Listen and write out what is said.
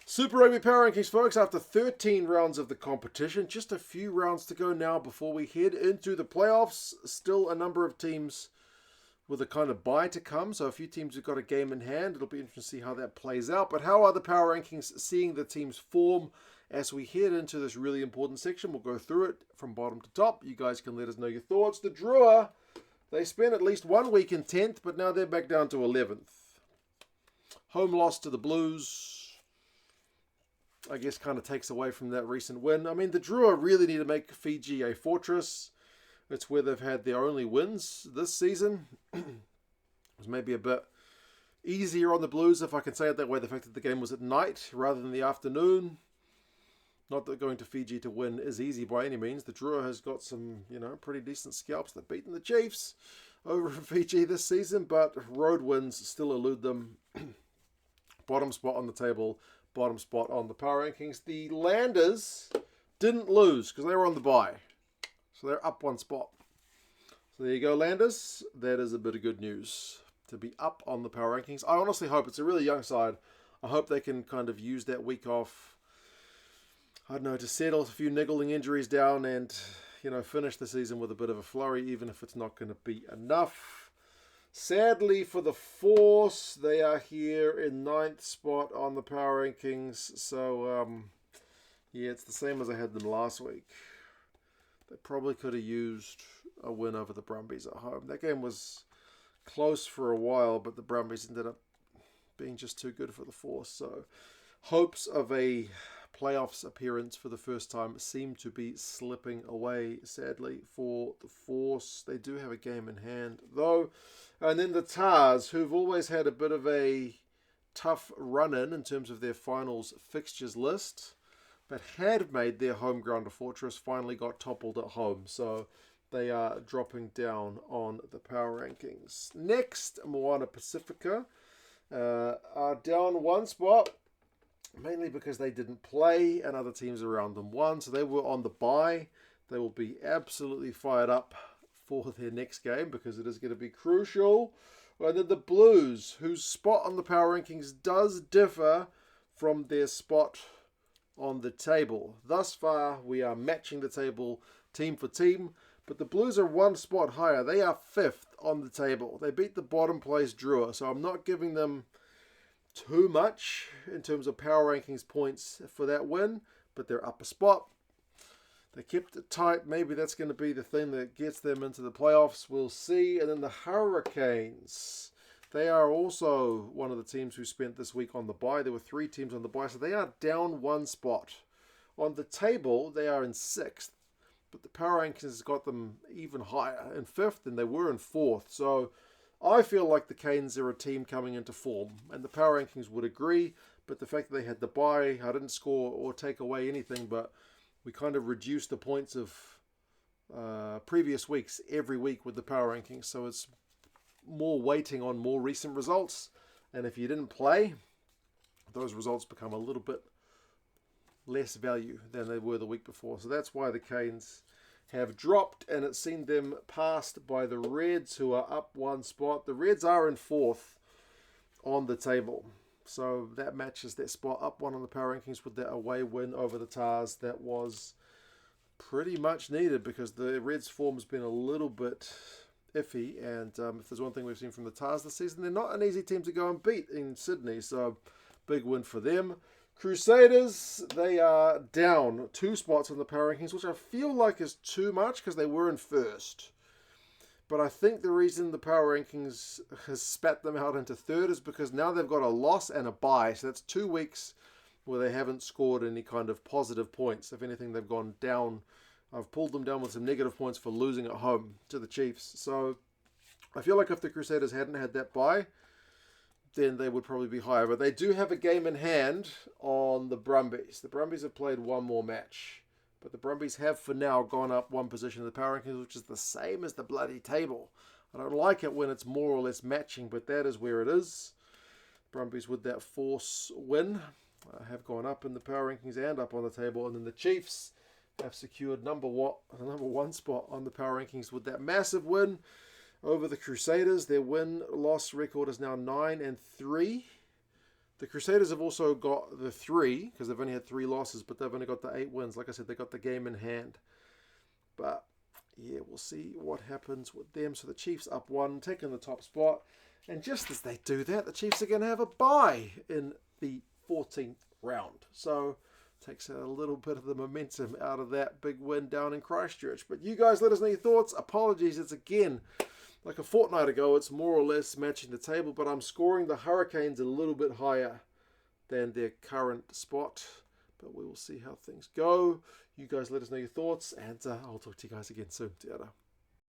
Super Rugby Power Rankings, folks, after 13 rounds of the competition. Just a few rounds to go now before we head into the playoffs. Still a number of teams with a kind of bye to come, so a few teams have got a game in hand. It'll be interesting to see how that plays out. But how are the Power Rankings seeing the teams form as we head into this really important section? We'll go through it from bottom to top. You guys can let us know your thoughts. The Drua, they spent at least 1 week in 10th, but now they're back down to 11th. Home loss to the Blues, I guess, kind of takes away from that recent win. I mean, the Drua really need to make Fiji a fortress. It's where they've had their only wins this season. It was maybe a bit easier on the Blues, if I can say it that way. The fact that the game was at night rather than the afternoon. Not that going to Fiji to win is easy by any means. The Drua has got some, pretty decent scalps. They've beaten the Chiefs over in Fiji this season, but road wins still elude them. Bottom spot on the table, bottom spot on the power rankings. The Landers didn't lose because they were on the bye. So they're up 1 spot. So there you go, Landers. That is a bit of good news to be up on the power rankings. I honestly hope, it's a really young side, I hope they can kind of use that week off, I don't know, to settle a few niggling injuries down and, finish the season with a bit of a flurry, even if it's not going to be enough. Sadly for the Force, they are here in 9th spot on the power rankings. So, yeah, it's the same as I had them last week. They probably could have used a win over the Brumbies at home. That game was close for a while, but the Brumbies ended up being just too good for the Force. So hopes of a playoffs appearance for the first time seem to be slipping away, sadly, for the Force. They do have a game in hand, though. And then the Tars, who've always had a bit of a tough run-in terms of their finals fixtures list, but had made their home ground a fortress, finally got toppled at home. So they are dropping down on the power rankings. Next, Moana Pacifica are down 1 spot, mainly because they didn't play and other teams around them won. So they were on the bye. They will be absolutely fired up for their next game because it is going to be crucial. And then the Blues, whose spot on the power rankings does differ from their spot on the table. Thus far, we are matching the table team for team, but the Blues are 1 spot higher. They are 5th on the table. They beat the bottom place Drua, so I'm not giving them too much in terms of power rankings points for that win, but they're up a spot. They kept it tight. Maybe that's going to be the thing that gets them into the playoffs. We'll see. And then the Hurricanes, they are also one of the teams who spent this week on the bye. There were 3 teams on the bye, so they are down 1 spot. On the table, they are in 6th, but the power rankings has got them even higher, in 5th than they were in 4th. So I feel like the Canes are a team coming into form, and the power rankings would agree, but the fact that they had the bye, I didn't score or take away anything, but we kind of reduced the points of previous weeks every week with the power rankings, so it's more weighting on more recent results. And if you didn't play, those results become a little bit less value than they were the week before. So that's why the Canes have dropped, and it's seen them passed by the Reds, who are up 1 spot. The Reds are in 4th on the table. So that matches that spot up 1 on the power rankings with that away win over the Tars. That was pretty much needed because the Reds' form has been a little bit iffy. And if there's one thing we've seen from the Tars this season, they're not an easy team to go and beat in Sydney. So big win for them. Crusaders, they are down 2 spots on the power rankings, which I feel like is too much because they were in 1st. But I think the reason the power rankings has spat them out into 3rd is because now they've got a loss and a bye. So that's 2 weeks where they haven't scored any kind of positive points. If anything, they've gone down. I've pulled them down with some negative points for losing at home to the Chiefs. So I feel like if the Crusaders hadn't had that bye, then they would probably be higher. But they do have a game in hand on the Brumbies. The Brumbies have played 1 more match. But the Brumbies have, for now, gone up 1 position in the power rankings, which is the same as the bloody table. I don't like it when it's more or less matching, but that is where it is. Brumbies, with that Force win, have gone up in the power rankings and up on the table. And then the Chiefs have secured number 1 spot on the power rankings with that massive win over the Crusaders. Their win-loss record is now 9-3. The Crusaders have also got the 3, because they've only had 3 losses, but they've only got the 8 wins. Like I said, they got the game in hand. But yeah, we'll see what happens with them. So the Chiefs up 1, taking the top spot. And just as they do that, the Chiefs are going to have a bye in the 14th round. So takes a little bit of the momentum out of that big win down in Christchurch. But you guys let us know your thoughts. Apologies, it's again like a fortnight ago. It's more or less matching the table, but I'm scoring the Hurricanes a little bit higher than their current spot. But we will see how things go. You guys let us know your thoughts, and I'll talk to you guys again soon. Ta-ra.